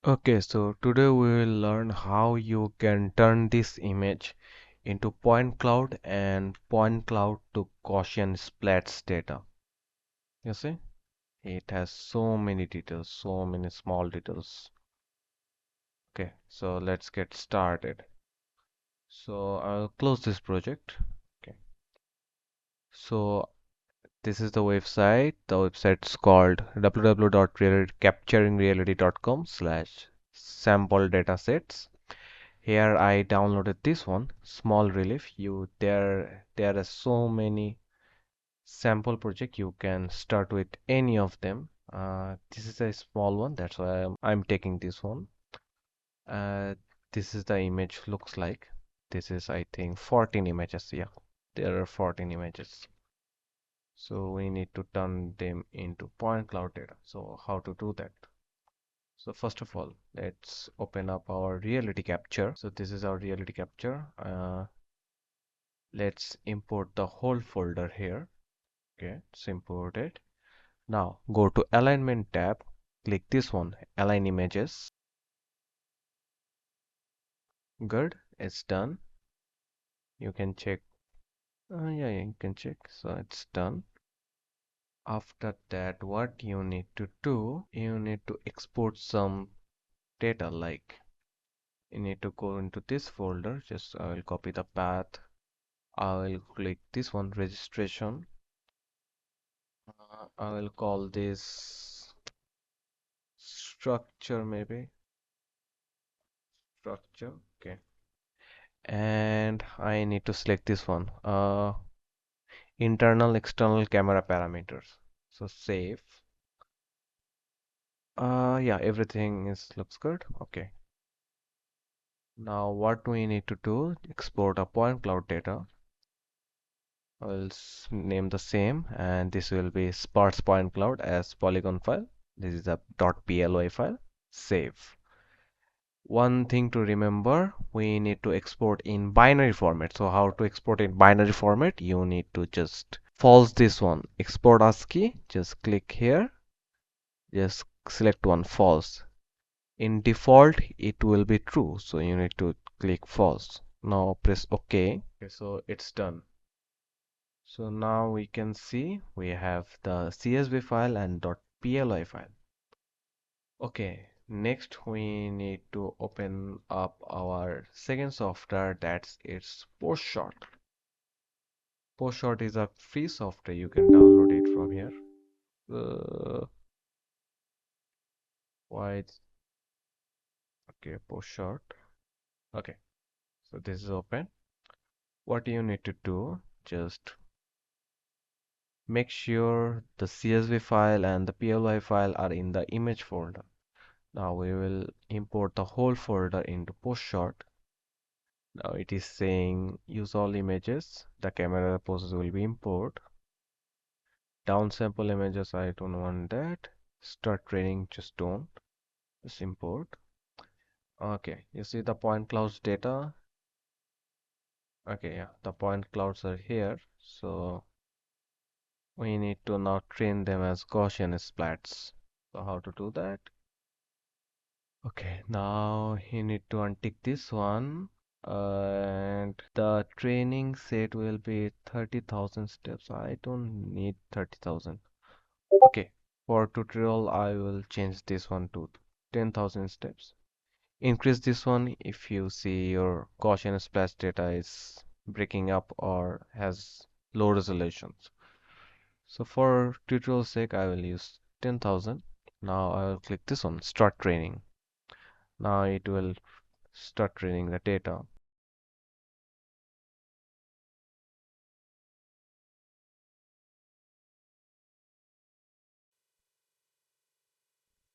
Okay, so today we will learn how you can turn this image into point cloud and point cloud to Gaussian Splats data. You see, it has so many details, so many small details. Okay, so let's get started. So I'll close this project. Okay, so this is the website. The website's called www.capturingreality.com/sample datasets. Here I downloaded this one, small relief. There are so many sample project. You can start with any of them. This is a small one, that's why I'm taking this one. Uh, this is the image looks like. This is I think 14 images. Yeah, there are 14 images. So we need to turn them into point cloud data. So how to do that? So first of all, let's open up our reality capture. So this is our reality capture. Let's import the whole folder here. Okay, it's imported. Now go to alignment tab, click this one, align images. Good, it's done. You can check. Yeah, you can check. So it's done. After that, what you need to do, you need to export some data. Like you need to go into this folder. Just I will copy the path. I will click this one, registration. I will call this structure maybe. Structure. Okay. And I need to select this one. Internal, external camera parameters. So save. Yeah, everything is looks good. Okay. Now what do we need to do? Export a point cloud data. I'll name the same, and this will be sparse point cloud as polygon file. This is a .ply file. Save. One thing to remember, we need to export in binary format. So how to export in binary format? You need to just false this one. Export ASCII. Just click here. Just select one false. In default, it will be true. So you need to click false. Now press OK. Okay, so it's done. So now we can see we have the CSV file and .ply file. Okay, next we need to open up our second software, that's its PostShot. PostShot is a free software, you can download it from here. Why it's okay, PostShot. Okay, so this is open. What you need to do, just make sure the CSV file and the PLY file are in the image folder. Now we will import the whole folder into PostShot. Now it is saying use all images. The camera poses will be import. Downsample images, I don't want that. Start training, just don't. Just import. Okay, you see the point clouds data. Okay, yeah, the point clouds are here. So we need to now train them as Gaussian splats. So how to do that? Okay, now you need to untick this one. And the training set will be 30,000 steps. I don't need 30,000. Okay, for tutorial, I will change this one to 10,000 steps. Increase this one if you see your Gaussian splash data is breaking up or has low resolutions. So for tutorial sake, I will use 10,000. Now I will click this one, start training. Now it will start training the data.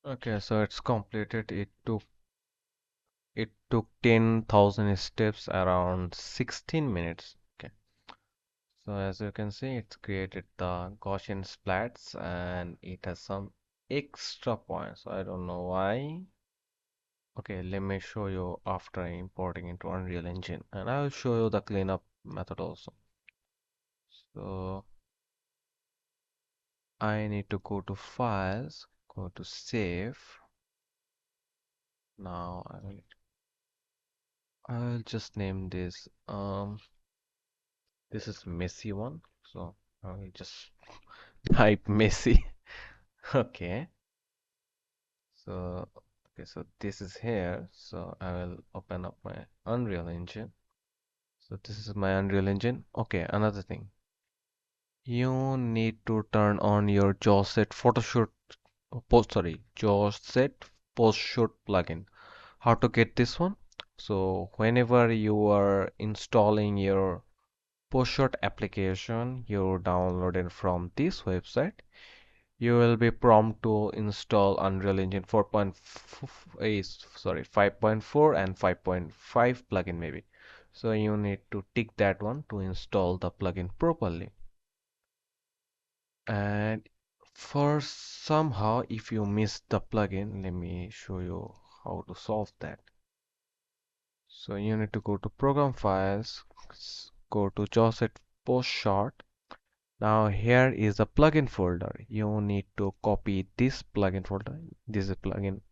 Okay, so it's completed. It took 10,000 steps around 16 minutes. Okay. So as you can see, it's created the Gaussian splats and it has some extra points. I don't know why. Okay, let me show you after importing into Unreal Engine, and I will show you the cleanup method also. So I need to go to files, go to save. Now I'll just name this this is messy one. So I'll just type messy. Okay. So so this is here. So I will open up my Unreal Engine. So this is my Unreal Engine. Okay, another thing. You need to turn on your JawSet Photoshoot JawSet PostShot plugin. How to get this one? So whenever you are installing your PostShot application you downloaded from this website, you will be prompted to install Unreal Engine 5.4 and 5.5 plugin maybe. So you need to tick that one to install the plugin properly. And for somehow if you miss the plugin, let me show you how to solve that. So you need to go to program files, go to JawSet PostShot. Now here is the plugin folder. You need to copy this plugin folder. This is plugin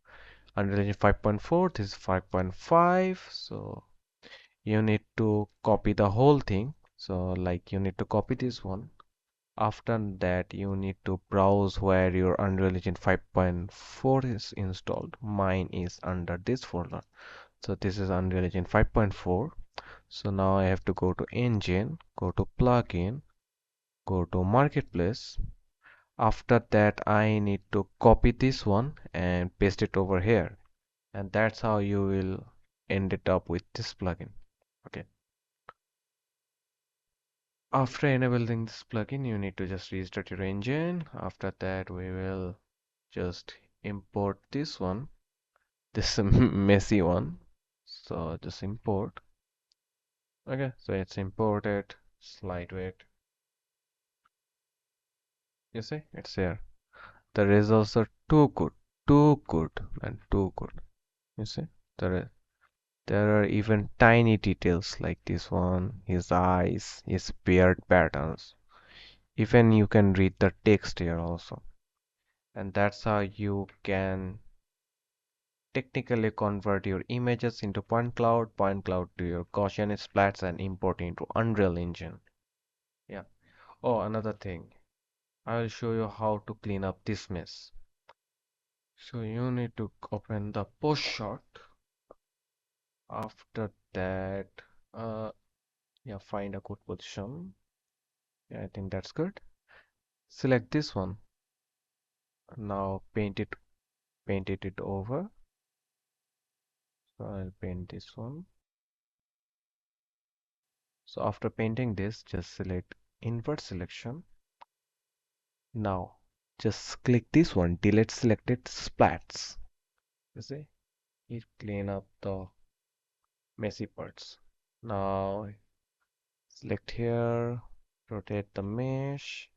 Unreal Engine 5.4. This is 5.5. So you need to copy the whole thing. So like you need to copy this one. After that you need to browse where your Unreal Engine 5.4 is installed. Mine is under this folder. So this is Unreal Engine 5.4. So now I have to go to Engine, go to Plugin, go to Marketplace. After that, I need to copy this one and paste it over here. And that's how you will end it up with this plugin. Okay. After enabling this plugin, you need to just restart your engine. After that, we will just import this one. This messy one. So just import. Okay, so it's imported. Slide weight. You see, it's here. The results are too good, and too good. You see, there are even tiny details like this one, his eyes, his beard patterns. Even you can read the text here also. And that's how you can technically convert your images into point cloud to your Gaussian splats and import into Unreal Engine. Yeah. Oh, another thing. I will show you how to clean up this mess. So you need to open the post shot. After that, uh, yeah, find a good position. Yeah, I think that's good. Select this one. Now paint it over. So I'll paint this one. So after painting this, just select invert selection. Now just click this one, delete selected splats. You see, it clean up the messy parts. Now select here, rotate the mesh.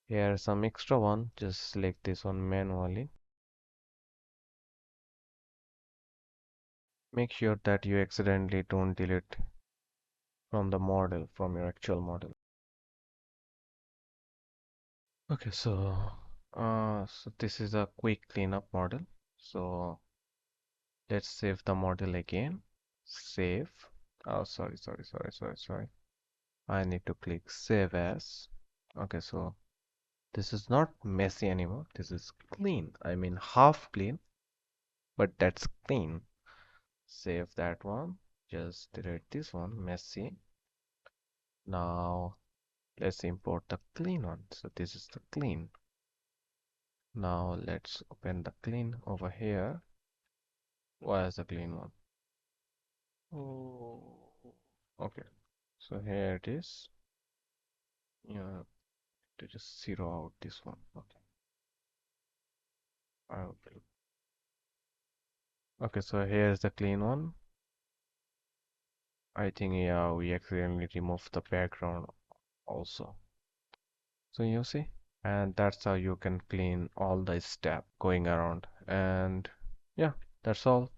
Here some extra one, just select this one manually. Make sure that you accidentally don't delete from the model, from your actual model. Okay, so this is a quick cleanup model. So let's save the model again. Save. Oh, sorry. I need to click save as. Okay, so this is not messy anymore. This is clean. I mean half clean, but that's clean. Save that one. Just delete this one, messy. Now let's import the clean one. So this is the clean. Now let's open the clean over here. Why is the clean one? Oh, okay. So here it is. You have to just zero out this one. Okay. I will. Okay, so here's the clean one. I think yeah, we accidentally removed the background also. So you see, and that's how you can clean all the step going around. And yeah, that's all.